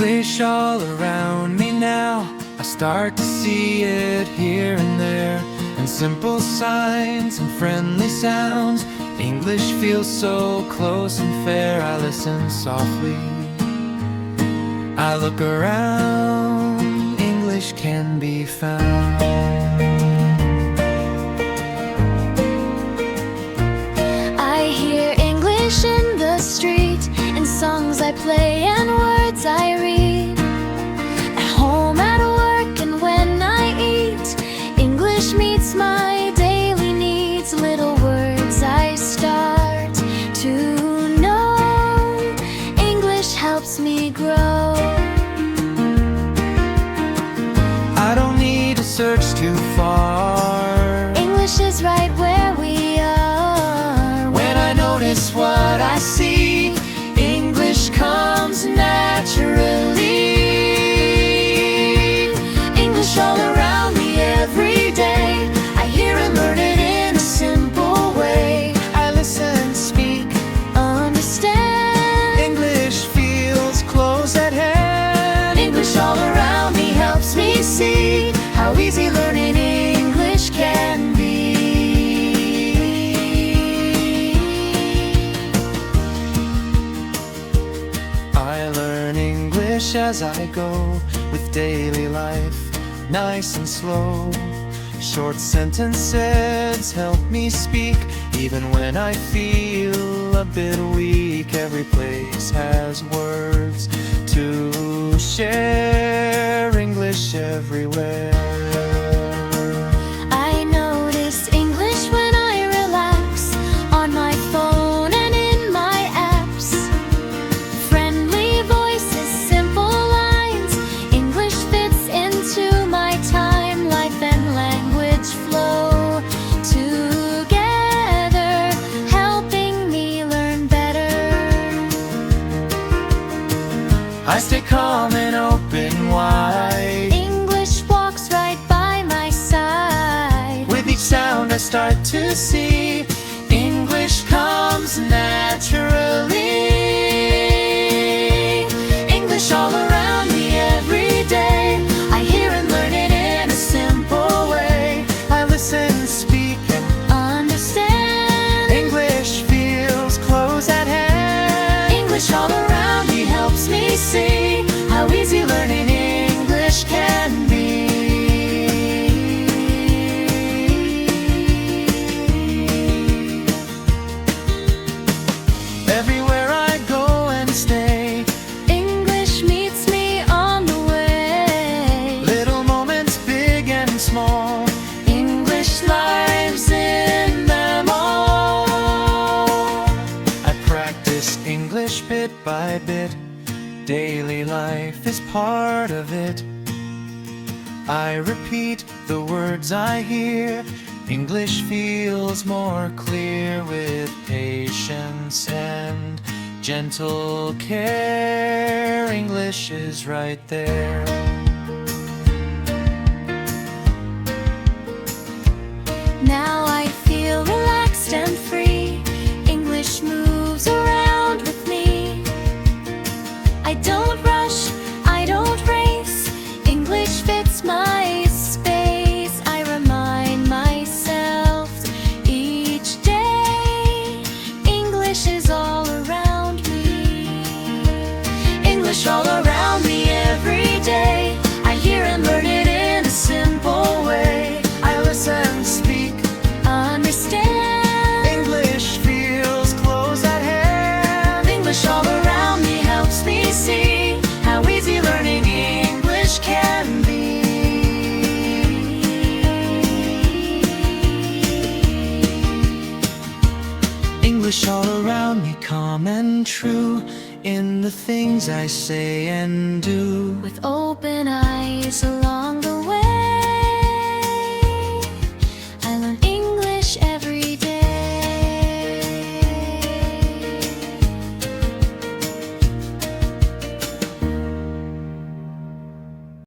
English all around me now. I start to see it here and there, and simple signs and friendly sounds. English feels so close and fair. I listen softly, I look around. English can be found. I hear English in the street, in songs I play and words I read. At home, at work, and when I eat, English meets my daily needs. Little words I start to know. English helps me grow. I don't need to search too far. English is right where we are. When I notice what I see, English comes naturally. English all around me every day. I hear and learn it in a simple way. I listen, speak, understand. English feels close at hand. English all around me helps me see how easy learning English can be. I learn English as I go, with daily life, nice and slow. Short sentences help me speak, even when I feel a bit weak. Every place has words to share. English everywhere. I notice English when I relax, on my phone and in my apps. Friendly voices, simple lines, English fits into my time. Life and language flow together, helping me learn better. I stay calm and open wide. English walks right by my side. With each sound I start to see, English comes naturally. English all around me every day. I hear and learn it in a simple way. I listen, speak, and Understand. English feels close at hand. English all around me helps me see how easy learning English can be. everywhere I go and stay, English meets me on the way. little moments big and small, English lives in them all. I practice English bit by bit. Daily life is part of it. I repeat the words I hear. English feels more clear with patience and gentle care. English is right there. Now I feel relaxed and free. English moves around with me. I don't rush, I don't race. English fits my space. I remind myself each day, English is all around me. English all around me every day. I hear and learn it in a simple way. I listen, speak, Understand. English feels close at hand. English all around me helps me see how easy learning English can be. English all around me, calm and true, in the things I say and do. With open eyes along